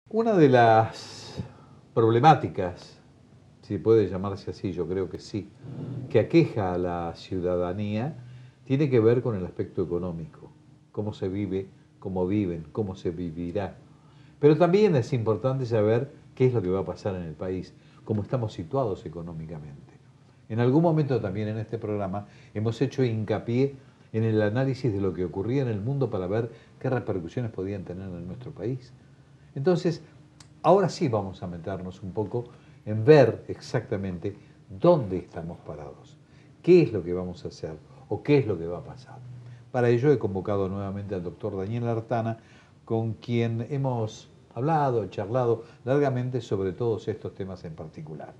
Una de las problemáticas, si puede llamarse así, yo creo que sí, que aqueja a la ciudadanía, tiene que ver con el aspecto económico, cómo se vive, cómo viven, cómo se vivirá. Pero también es importante saber qué es lo que va a pasar en el país, cómo estamos situados económicamente. En algún momento también en este programa hemos hecho hincapié en el análisis de lo que ocurría en el mundo para ver qué repercusiones podían tener en nuestro país. Entonces, ahora sí vamos a meternos un poco en ver exactamente dónde estamos parados, qué es lo que vamos a hacer o qué es lo que va a pasar. Para ello he convocado nuevamente al doctor Daniel Artana, con quien hemos hablado, charlado largamente sobre todos estos temas en particular.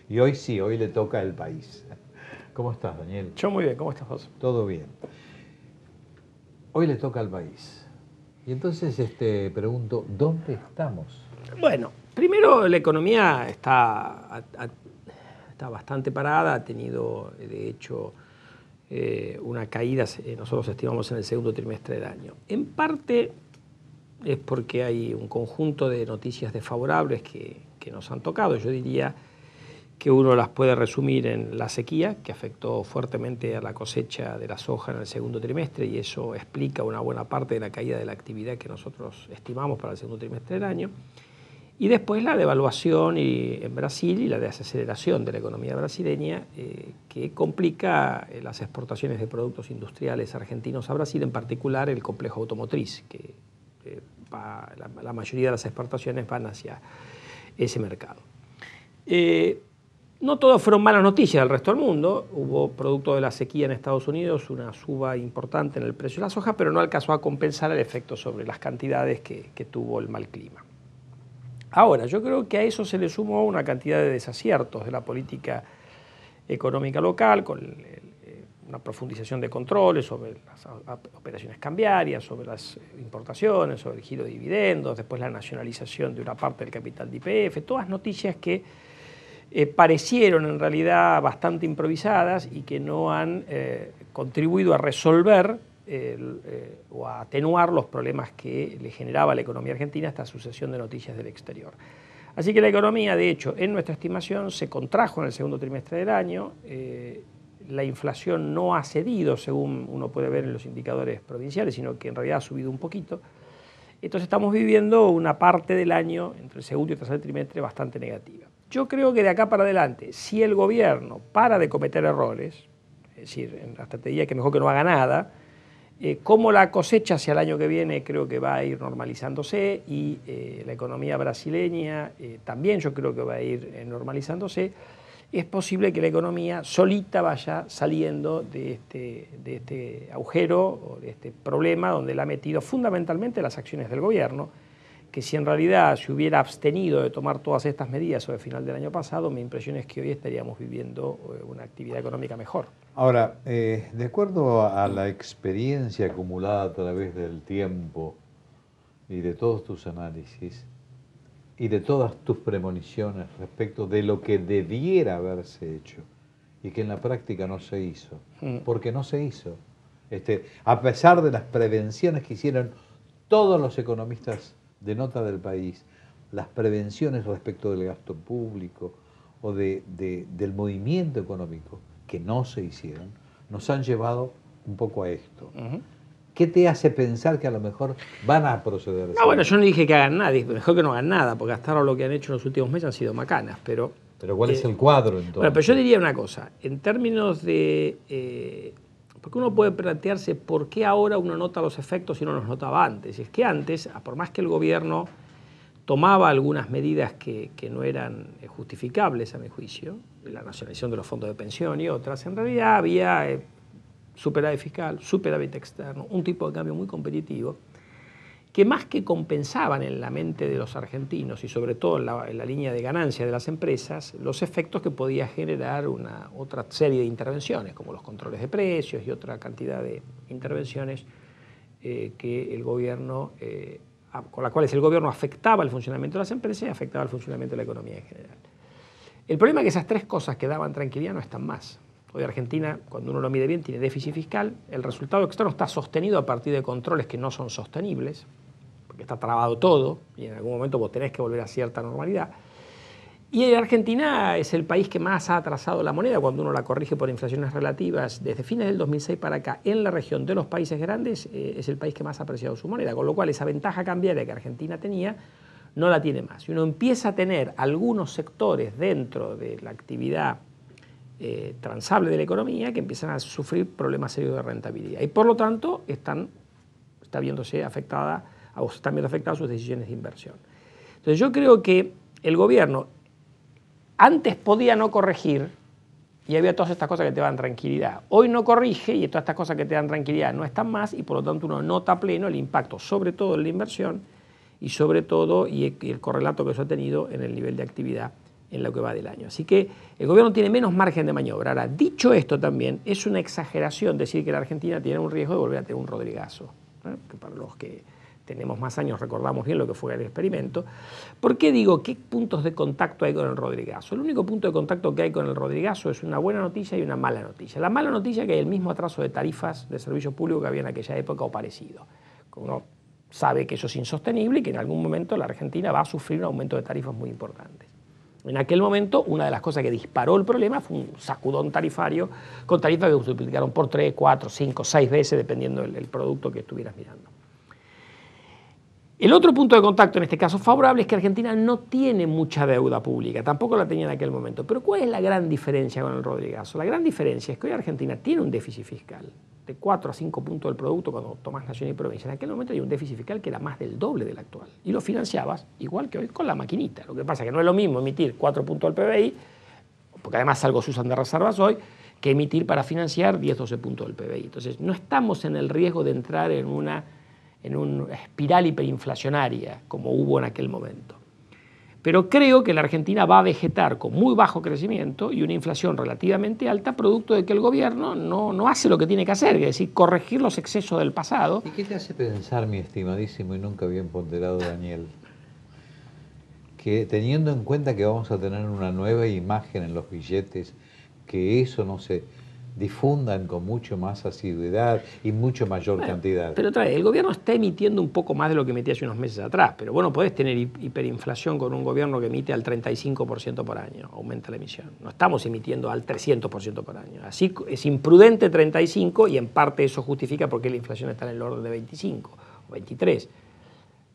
Y hoy sí, hoy le toca el país. ¿Cómo estás, Daniel? Yo muy bien, ¿cómo estás vos? Todo bien. Hoy le toca al país. Y entonces pregunto, ¿dónde estamos? Bueno, primero la economía está bastante parada, ha tenido de hecho una caída, nosotros estimamos en el segundo trimestre del año. En parte es porque hay un conjunto de noticias desfavorables que nos han tocado. Yo diría que uno las puede resumir en la sequía, que afectó fuertemente a la cosecha de la soja en el segundo trimestre, y eso explica una buena parte de la caída de la actividad que nosotros estimamos para el segundo trimestre del año. Y después la devaluación en Brasil y la desaceleración de la economía brasileña, que complica las exportaciones de productos industriales argentinos a Brasil, en particular el complejo automotriz, que la mayoría de las exportaciones van hacia ese mercado. No todas fueron malas noticias del resto del mundo. Hubo, producto de la sequía en Estados Unidos, una suba importante en el precio de la soja, pero no alcanzó a compensar el efecto sobre las cantidades que tuvo el mal clima. Ahora, yo creo que a eso se le sumó una cantidad de desaciertos de la política económica local, con una profundización de controles sobre las operaciones cambiarias, sobre las importaciones, sobre el giro de dividendos, después la nacionalización de una parte del capital de YPF, todas noticias que parecieron en realidad bastante improvisadas y que no han contribuido a resolver o a atenuar los problemas que le generaba a la economía argentina esta sucesión de noticias del exterior. Así que la economía, de hecho, en nuestra estimación se contrajo en el segundo trimestre del año. La inflación no ha cedido, según uno puede ver en los indicadores provinciales, sino que en realidad ha subido un poquito. Entonces estamos viviendo una parte del año, entre el segundo y el tercer trimestre, bastante negativa. Yo creo que de acá para adelante, si el gobierno para de cometer errores, es decir, hasta te diría que mejor que no haga nada, como la cosecha hacia el año que viene creo que va a ir normalizándose y la economía brasileña también yo creo que va a ir normalizándose, es posible que la economía solita vaya saliendo de este agujero o de este problema donde la ha metido fundamentalmente las acciones del gobierno, que si en realidad se hubiera abstenido de tomar todas estas medidas sobre el final del año pasado, mi impresión es que hoy estaríamos viviendo una actividad económica mejor. Ahora, de acuerdo a la experiencia acumulada a través del tiempo y de todos tus análisis y de todas tus premoniciones respecto de lo que debiera haberse hecho y que en la práctica no se hizo, porque no se hizo, a pesar de las prevenciones que hicieron todos los economistas de nota del país, las prevenciones respecto del gasto público o del movimiento económico que no se hicieron, nos han llevado un poco a esto. ¿Qué te hace pensar que a lo mejor van a proceder? No, bueno, yo no dije que hagan nada, mejor que no hagan nada, porque hasta ahora lo que han hecho en los últimos meses han sido macanas, pero... Pero ¿cuál es el cuadro entonces? Bueno, pero yo diría una cosa, en términos de... porque uno puede plantearse por qué ahora uno nota los efectos y no los notaba antes. Y es que antes, por más que el gobierno tomaba algunas medidas que no eran justificables a mi juicio, la nacionalización de los fondos de pensión y otras, en realidad había superávit fiscal, superávit externo, un tipo de cambio muy competitivo, que más que compensaban en la mente de los argentinos y sobre todo en la línea de ganancia de las empresas, los efectos que podía generar otra serie de intervenciones, como los controles de precios y otra cantidad de intervenciones que el gobierno... con las cuales el gobierno afectaba el funcionamiento de las empresas y afectaba el funcionamiento de la economía en general. El problema es que esas tres cosas que daban tranquilidad no están más. Hoy Argentina, cuando uno lo mide bien, tiene déficit fiscal, el resultado externo está sostenido a partir de controles que no son sostenibles, porque está trabado todo y en algún momento vos tenés que volver a cierta normalidad. Y Argentina es el país que más ha atrasado la moneda cuando uno la corrige por inflaciones relativas. Desde fines del 2006 para acá, en la región de los países grandes, es el país que más ha apreciado su moneda, con lo cual esa ventaja cambiaria que Argentina tenía no la tiene más. Y uno empieza a tener algunos sectores dentro de la actividad transable de la economía que empiezan a sufrir problemas serios de rentabilidad. Y por lo tanto están viéndose afectadas sus decisiones de inversión. Entonces yo creo que el gobierno antes podía no corregir y había todas estas cosas que te dan tranquilidad. Hoy no corrige y todas estas cosas que te dan tranquilidad no están más y por lo tanto uno nota a pleno el impacto, sobre todo en la inversión y sobre todo y el correlato que eso ha tenido en el nivel de actividad en lo que va del año. Así que el gobierno tiene menos margen de maniobra. Ahora, dicho esto también, es una exageración decir que la Argentina tiene un riesgo de volver a tener un Rodrigazo, que para los que tenemos más años recordamos bien lo que fue el experimento. ¿Por qué digo qué puntos de contacto hay con el Rodrigazo? El único punto de contacto que hay con el Rodrigazo es una buena noticia y una mala noticia. La mala noticia es que hay el mismo atraso de tarifas de servicio público que había en aquella época o parecido. Uno sabe que eso es insostenible y que en algún momento la Argentina va a sufrir un aumento de tarifas muy importantes. En aquel momento, una de las cosas que disparó el problema fue un sacudón tarifario con tarifas que se multiplicaron por 3, 4, 5, 6 veces dependiendo del producto que estuvieras mirando. El otro punto de contacto, en este caso favorable, es que Argentina no tiene mucha deuda pública, tampoco la tenía en aquel momento. Pero ¿cuál es la gran diferencia con el Rodrigazo? La gran diferencia es que hoy Argentina tiene un déficit fiscal de 4 a 5 puntos del producto cuando tomás nación y provincia. En aquel momento había un déficit fiscal que era más del doble del actual. Y lo financiabas igual que hoy con la maquinita. Lo que pasa es que no es lo mismo emitir 4 puntos del PBI, porque además algo se usan de reservas hoy, que emitir para financiar 10, 12 puntos del PBI. Entonces no estamos en el riesgo de entrar en una espiral hiperinflacionaria como hubo en aquel momento. Pero creo que la Argentina va a vegetar con muy bajo crecimiento y una inflación relativamente alta producto de que el gobierno no hace lo que tiene que hacer, es decir, corregir los excesos del pasado. ¿Y qué te hace pensar, mi estimadísimo y nunca bien ponderado Daniel, que teniendo en cuenta que vamos a tener una nueva imagen en los billetes, que eso no se difundan con mucho más asiduidad y mucho mayor cantidad? Pero otra vez, el gobierno está emitiendo un poco más de lo que emitía hace unos meses atrás, pero bueno, podés tener hiperinflación con un gobierno que emite al 35% por año, aumenta la emisión. No estamos emitiendo al 300% por año. Así es imprudente 35 y en parte eso justifica por qué la inflación está en el orden de 25 o 23.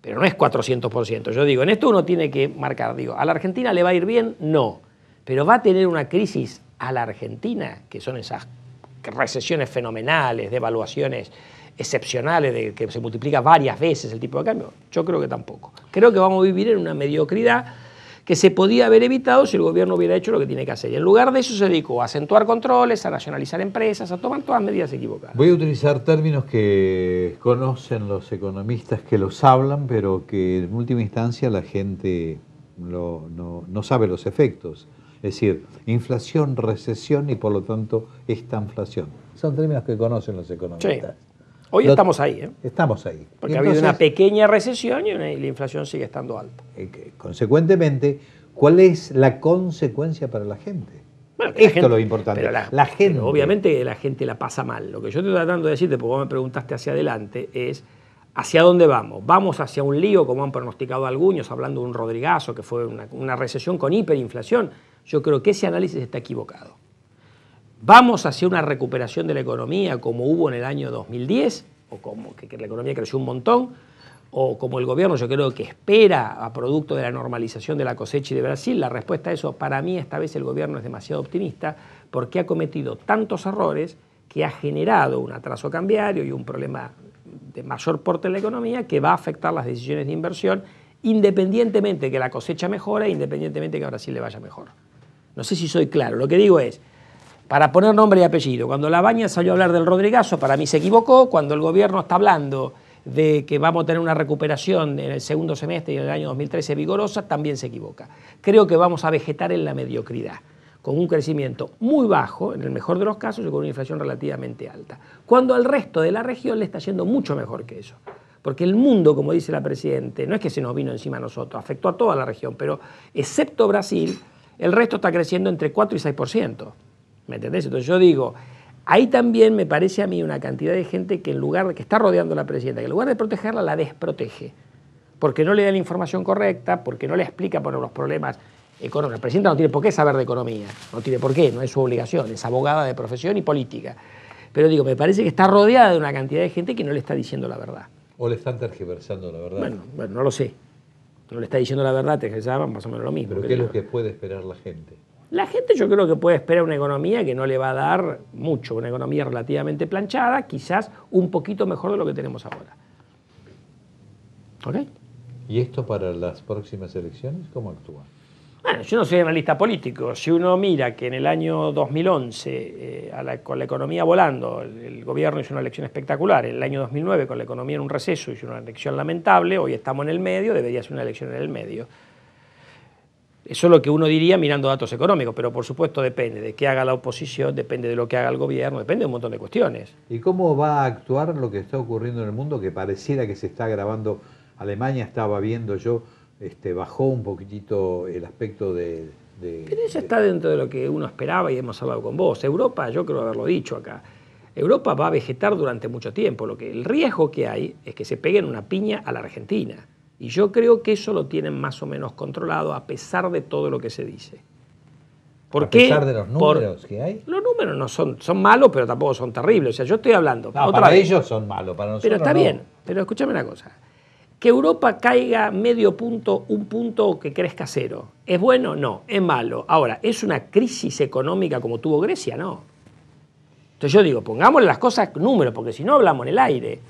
Pero no es 400%. Yo digo, en esto uno tiene que marcar, digo, ¿a la Argentina le va a ir bien? No. Pero va a tener una crisis a la Argentina, que son esas recesiones fenomenales, devaluaciones excepcionales, de que se multiplica varias veces el tipo de cambio. Yo creo que tampoco. Creo que vamos a vivir en una mediocridad que se podía haber evitado si el gobierno hubiera hecho lo que tiene que hacer. Y en lugar de eso se dedicó a acentuar controles, a nacionalizar empresas, a tomar todas medidas equivocadas. Voy a utilizar términos que conocen los economistas que los hablan, pero que en última instancia la gente no sabe los efectos. Es decir, inflación, recesión y por lo tanto estanflación. Son términos que conocen los economistas. Sí. Hoy estamos ahí, ¿eh? Estamos ahí. Porque ha habido una pequeña recesión y la inflación sigue estando alta. Consecuentemente, ¿cuál es la consecuencia para la gente? Bueno, Esto es lo importante. La gente. Pero obviamente la gente la pasa mal. Lo que yo estoy tratando de decirte, porque vos me preguntaste hacia adelante, es ¿hacia dónde vamos? ¿Vamos hacia un lío, como han pronosticado algunos, hablando de un Rodrigazo, que fue una recesión con hiperinflación? Yo creo que ese análisis está equivocado. ¿Vamos hacia una recuperación de la economía como hubo en el año 2010? ¿O como que la economía creció un montón? ¿O como el gobierno yo creo que espera a producto de la normalización de la cosecha y de Brasil? La respuesta a eso, para mí esta vez el gobierno es demasiado optimista porque ha cometido tantos errores que ha generado un atraso cambiario y un problema de mayor porte en la economía que va a afectar las decisiones de inversión independientemente que la cosecha mejore, independientemente que a Brasil le vaya mejor. No sé si soy claro. Lo que digo es, para poner nombre y apellido, cuando Labaña salió a hablar del Rodrigazo, para mí se equivocó. Cuando el gobierno está hablando de que vamos a tener una recuperación en el segundo semestre y en el año 2013 vigorosa, también se equivoca. Creo que vamos a vegetar en la mediocridad, con un crecimiento muy bajo, en el mejor de los casos, y con una inflación relativamente alta. Cuando al resto de la región le está yendo mucho mejor que eso. Porque el mundo, como dice la Presidente, no es que se nos vino encima a nosotros, afectó a toda la región, pero excepto Brasil, el resto está creciendo entre 4 y 6%. ¿Me entendés? Entonces yo digo, ahí también me parece a mí una cantidad de gente que en lugar de que está rodeando a la Presidenta, que en lugar de protegerla, la desprotege. porque no le da la información correcta, porque no le explica por los problemas económicos. La presidenta no tiene por qué saber de economía, no tiene por qué, no es su obligación, es abogada de profesión y política. Pero digo, me parece que está rodeada de una cantidad de gente que no le está diciendo la verdad. ¿O le están tergiversando la verdad? Bueno, no lo sé. No le está diciendo la verdad, tergiversaban más o menos lo mismo. ¿Pero qué es lo que puede esperar la gente? La gente yo creo que puede esperar una economía que no le va a dar mucho, una economía relativamente planchada, quizás un poquito mejor de lo que tenemos ahora. ¿Ok? ¿Y esto para las próximas elecciones cómo actúa? Bueno, yo no soy analista político. Si uno mira que en el año 2011, con la economía volando, el gobierno hizo una elección espectacular. En el año 2009, con la economía en un receso, hizo una elección lamentable. Hoy estamos en el medio, debería ser una elección en el medio. Eso es lo que uno diría mirando datos económicos, pero por supuesto depende de qué haga la oposición, depende de lo que haga el gobierno, depende de un montón de cuestiones. ¿Y cómo va a actuar lo que está ocurriendo en el mundo, que pareciera que se está agravando? Alemania, estaba viendo yo, bajó un poquitito el aspecto de... Pero eso está dentro de lo que uno esperaba y hemos hablado con vos. Europa, yo creo haberlo dicho acá, Europa va a vegetar durante mucho tiempo. El riesgo que hay es que se peguen una piña a la Argentina. Y yo creo que eso lo tienen más o menos controlado a pesar de todo lo que se dice. ¿Por qué? ¿A pesar de los números que hay? Los números no son malos, pero tampoco son terribles. O sea, yo estoy hablando... No, para ellos son malos, para nosotros pero está no. bien, pero escúchame una cosa. Que Europa caiga medio punto, un punto, que crezca cero. ¿Es bueno? No. ¿Es malo? Ahora, ¿es una crisis económica como tuvo Grecia? No. Entonces yo digo, pongámosle las cosas números, porque si no hablamos en el aire.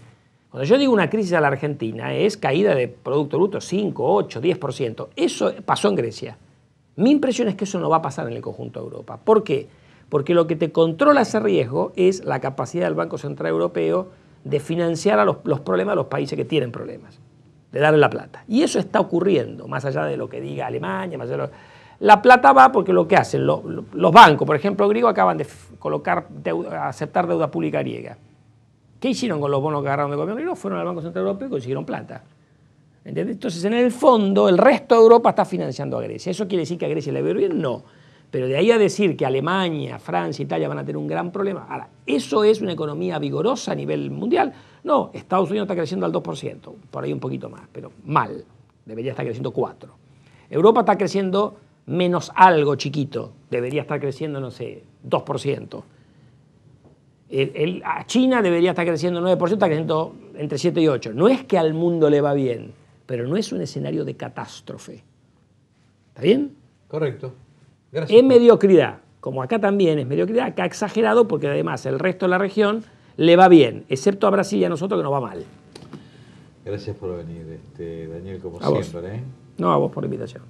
Cuando yo digo una crisis a la Argentina, es caída de Producto Bruto 5, 8, 10%. Eso pasó en Grecia. Mi impresión es que eso no va a pasar en el conjunto de Europa. ¿Por qué? Porque lo que te controla ese riesgo es la capacidad del Banco Central Europeo de financiar a los problemas de los países que tienen problemas, de darle la plata. Y eso está ocurriendo, más allá de lo que diga Alemania, más allá de lo... La plata va porque lo que hacen los bancos, por ejemplo, griegos acaban de aceptar deuda pública griega. ¿Qué hicieron con los bonos que agarraron del gobierno griego? Fueron al Banco Central Europeo y consiguieron plata. ¿Entendés? Entonces, en el fondo, el resto de Europa está financiando a Grecia. ¿Eso quiere decir que a Grecia le va a ir bien? No. Pero de ahí a decir que Alemania, Francia, Italia van a tener un gran problema. Ahora, ¿eso es una economía vigorosa a nivel mundial? No, Estados Unidos está creciendo al 2%, por ahí un poquito más, pero mal. Debería estar creciendo 4%. Europa está creciendo menos algo chiquito. Debería estar creciendo, no sé, 2%. China debería estar creciendo 9%, está creciendo entre 7 y 8. No es que al mundo le va bien, pero no es un escenario de catástrofe. ¿Está bien? Correcto. Gracias. Es mediocridad, como acá también es mediocridad, acá exagerado porque además el resto de la región le va bien, excepto a Brasil y a nosotros que nos va mal. Gracias por venir, Daniel, como a siempre. Vos. No, a vos por la invitación.